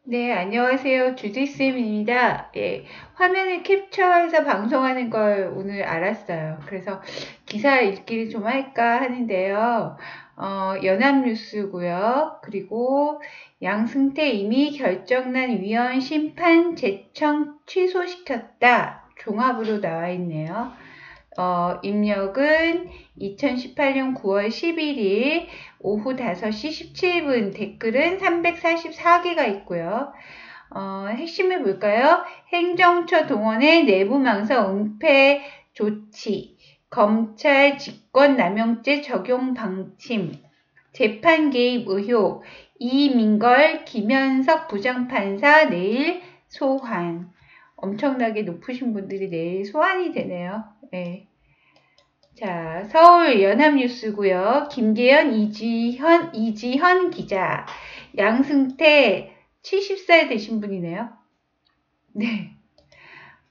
네, 안녕하세요. 주디쌤입니다. 예, 화면을 캡처해서 방송하는 걸 오늘 알았어요. 그래서 기사 읽기를 좀 할까 하는데요. 연합뉴스고요. 그리고 양승태 이미 결정난 위헌 심판 제청 취소시켰다. 종합으로 나와 있네요. 입력은 2018년 9월 11일 오후 5시 17분, 댓글은 344개가 있고요. 핵심을 볼까요? 행정처 동원의 내부망서 은폐 조치, 검찰 직권남용죄 적용 방침, 재판 개입 의혹, 이민걸, 김현석 부장판사 내일 소환. 엄청나게 높으신 분들이 내일 소환이 되네요. 네. 자, 서울 연합뉴스고요. 김계연, 이지현 기자. 양승태 70살 되신 분이네요. 네.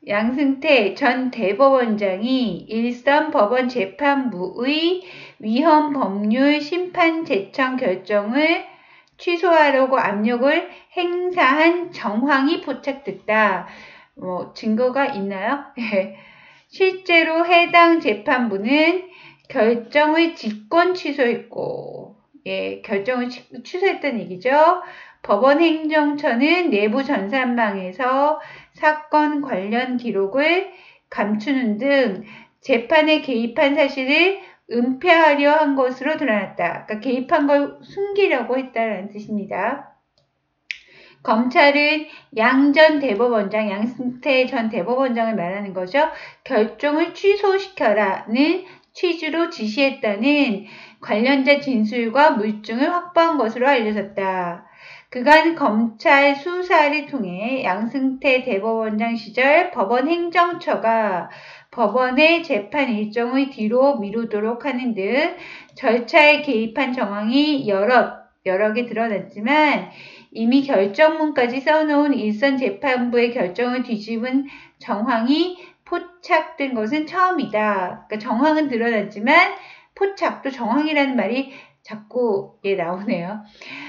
양승태 전 대법원장이 일선 법원 재판부의 위헌 법률 심판 제청 결정을 취소하려고 압력을 행사한 정황이 포착됐다. 증거가 있나요? 실제로 해당 재판부는 결정을 직권 취소했고, 결정을 취소했다는 얘기죠. 법원 행정처는 내부 전산망에서 사건 관련 기록을 감추는 등 재판에 개입한 사실을 은폐하려 한 것으로 드러났다. 그러니까 개입한 걸 숨기려고 했다는 뜻입니다. 검찰은 양승태 전 대법원장을 말하는 거죠. 결정을 취소시켜라는 취지로 지시했다는 관련자 진술과 물증을 확보한 것으로 알려졌다. 그간 검찰 수사를 통해 양승태 대법원장 시절 법원 행정처가 법원의 재판 일정을 뒤로 미루도록 하는 등 절차에 개입한 정황이 여러 개 드러났지만 이미 결정문까지 써놓은 일선 재판부의 결정을 뒤집은 정황이 포착된 것은 처음이다. 그러니까 정황은 드러났지만 포착도 정황이라는 말이 자꾸 나오네요.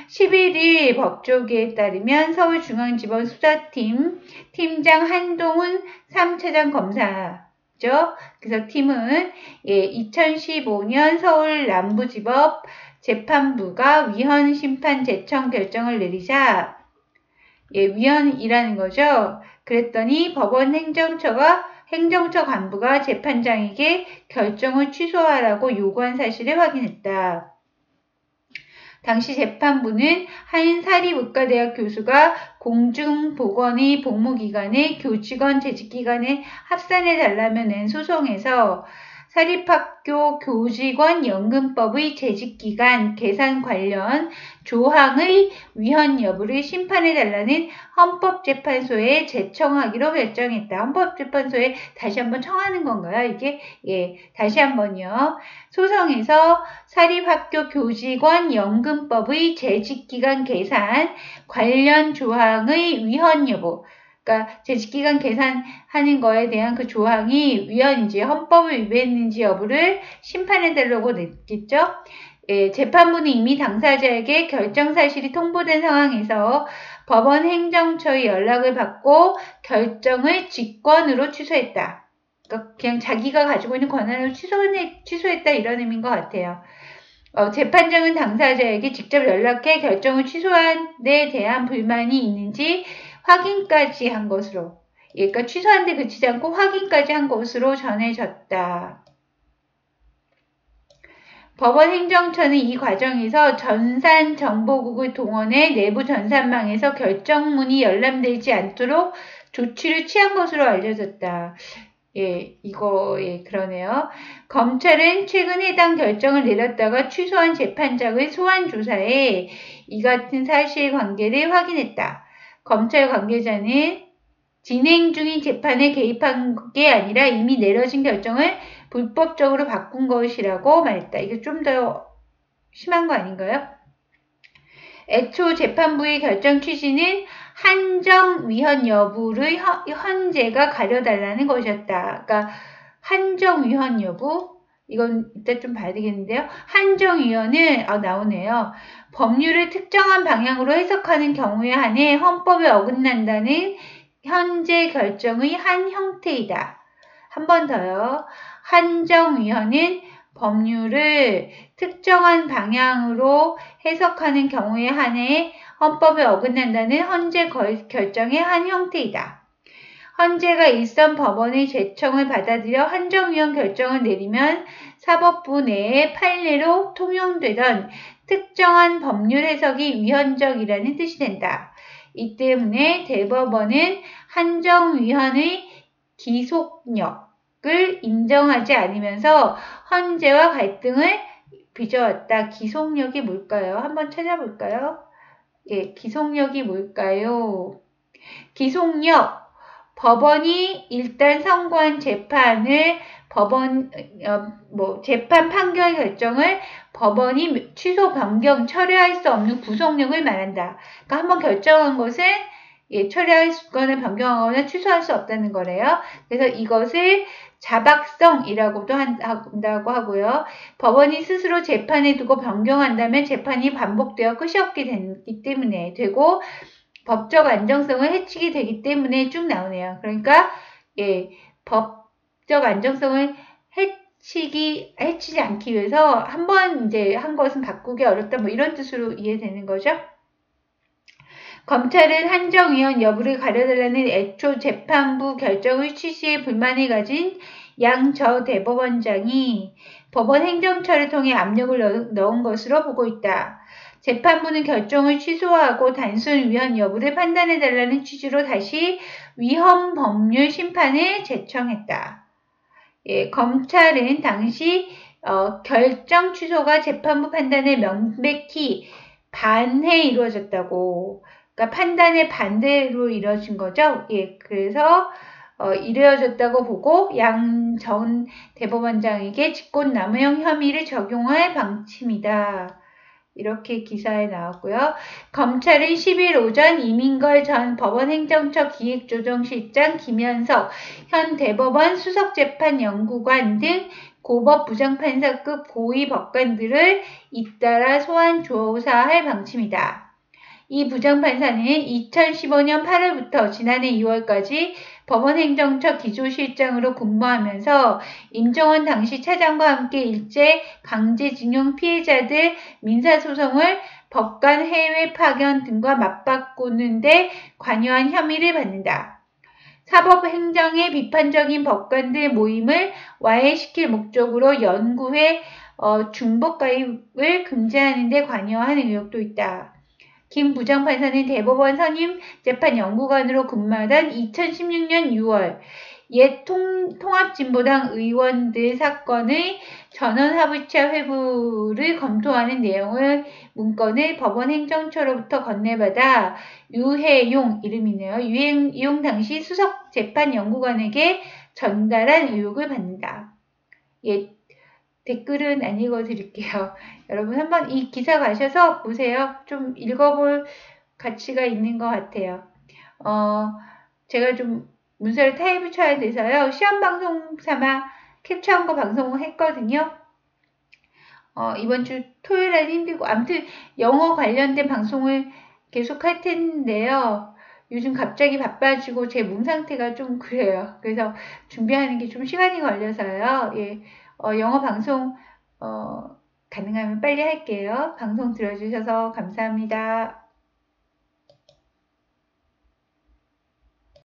11일 법조계에 따르면 서울중앙지법 수사팀 팀장 한동훈 3차장 검사죠. 그래서 팀은 2015년 서울 남부지법 재판부가 위헌 심판 제청 결정을 내리자 위헌이라는 거죠. 그랬더니 법원 행정처 간부가 재판장에게 결정을 취소하라고 요구한 사실을 확인했다. 당시 재판부는 한 사립의과대학 교수가 공중보건의 복무기간에 교직원 재직기간에 합산해달라며 낸 소송에서 사립학교 교직원연금법의 재직기간 계산 관련 조항의 위헌 여부를 심판해달라는 헌법재판소에 제청하기로 결정했다. 헌법재판소에 다시 한번 청하는 건가요? 이게? 다시 한번요. 소송에서 사립학교 교직원연금법의 재직기간 계산 관련 조항의 위헌 여부, 그러니까 재직기간 계산하는 거에 대한 그 조항이 위헌인지 헌법을 위배했는지 여부를 심판해달라고 냈겠죠. 재판부는 이미 당사자에게 결정 사실이 통보된 상황에서 법원 행정처의 연락을 받고 결정을 직권으로 취소했다. 그러니까 그냥 자기가 가지고 있는 권한으로 취소했다 이런 의미인 것 같아요. 재판장은 당사자에게 직접 연락해 결정을 취소한 데 대한 불만이 있는지 확인까지 한 것으로, 그러니까 취소한 데 그치지 않고 확인까지 한 것으로 전해졌다. 법원 행정처는 이 과정에서 전산정보국을 동원해 내부 전산망에서 결정문이 열람되지 않도록 조치를 취한 것으로 알려졌다. 그러네요. 검찰은 최근 해당 결정을 내렸다가 취소한 재판장의 소환 조사에 이 같은 사실관계를 확인했다. 검찰 관계자는 진행 중인 재판에 개입한 게 아니라 이미 내려진 결정을 불법적으로 바꾼 것이라고 말했다. 이게 좀 더 심한 거 아닌가요? 애초 재판부의 결정 취지는 한정 위헌 여부를 헌재가 가려달라는 것이었다. 그러니까 한정 위헌 여부, 이건 이따 좀 봐야 되겠는데요. 한정위원은 나오네요. 법률을 특정한 방향으로 해석하는 경우에 한해 헌법에 어긋난다는 현재 결정의 한 형태이다. 한 번 더요. 한정위원은 법률을 특정한 방향으로 해석하는 경우에 한해 헌법에 어긋난다는 현재 결정의 한 형태이다. 헌재가 일선 법원의 제청을 받아들여 한정위원 결정을 내리면 사법부 내에 판례로 통용되던 특정한 법률 해석이 위헌적이라는 뜻이 된다. 이 때문에 대법원은 한정위원의 기속력을 인정하지 않으면서 헌재와 갈등을 빚어왔다. 기속력이 뭘까요? 한번 찾아볼까요? 예, 기속력이 뭘까요? 기속력. 법원이 일단 선고한 재판을 재판 판결 결정을 법원이 취소, 변경, 철회할 수 없는 구속력을 말한다. 그러니까 한번 결정한 것은 철회할 수거나 변경하거나 취소할 수 없다는 거래요. 그래서 이것을 자박성이라고도 한다고 하고요. 법원이 스스로 재판에 두고 변경한다면 재판이 반복되어 끝이 없게 되기 때문에 되고 법적 안정성을 해치게 되기 때문에 쭉 나오네요. 그러니까 법적 안정성을 해치지 않기 위해서 한번 이제 한 것은 바꾸기 어렵다 뭐 이런 뜻으로 이해되는 거죠. 검찰은 한정위원 여부를 가려달라는 애초 재판부 결정의 취지에 불만을 가진 양저 대법원장이 법원 행정처를 통해 압력을 넣은 것으로 보고 있다. 재판부는 결정을 취소하고 단순 위헌 여부를 판단해달라는 취지로 다시 위헌 법률 심판을 제청했다. 검찰은 당시 결정 취소가 재판부 판단에 명백히 반해 이루어졌다고, 그러니까 판단의 반대로 이루어진 거죠. 그래서 이루어졌다고 보고 양 전 대법원장에게 직권남용 혐의를 적용할 방침이다. 이렇게 기사에 나왔고요. 검찰은 10일 오전 이민걸 전 법원행정처 기획조정실장, 김현석 현 대법원 수석재판연구관 등 고법 부장판사급 고위 법관들을 잇따라 소환 조사할 방침이다. 이 부장판사는 2015년 8월부터 지난해 2월까지 법원행정처 기조실장으로 근무하면서 임종원 당시 차장과 함께 일제 강제징용 피해자들 민사소송을 법관 해외 파견 등과 맞바꾸는 데 관여한 혐의를 받는다. 사법행정의 비판적인 법관들 모임을 와해시킬 목적으로 연구회 중복 가입을 금지하는 데 관여한 의혹도 있다. 김 부장판사는 대법원 선임재판연구관으로 근무하던 2016년 6월 옛 통합진보당 의원들 사건의 전원합의체 회부를 검토하는 내용의 문건을 법원 행정처로부터 건네받아 유해용 이름이네요. 유해용 당시 수석재판연구관에게 전달한 의혹을 받는다. 댓글은 안 읽어드릴게요. 여러분 한번 이 기사 가셔서 보세요. 좀 읽어볼 가치가 있는 것 같아요. 제가 좀 문서를 타입을 쳐야 돼서요. 시험방송 삼아 캡처한 거 방송을 했거든요. 이번 주 토요일에 힘들고 아무튼 영어 관련된 방송을 계속 할 텐데요. 요즘 갑자기 바빠지고 제 몸 상태가 좀 그래요. 그래서 준비하는 게 좀 시간이 걸려서요. 영어 방송 가능하면 빨리 할게요. 방송 들어주셔서 감사합니다.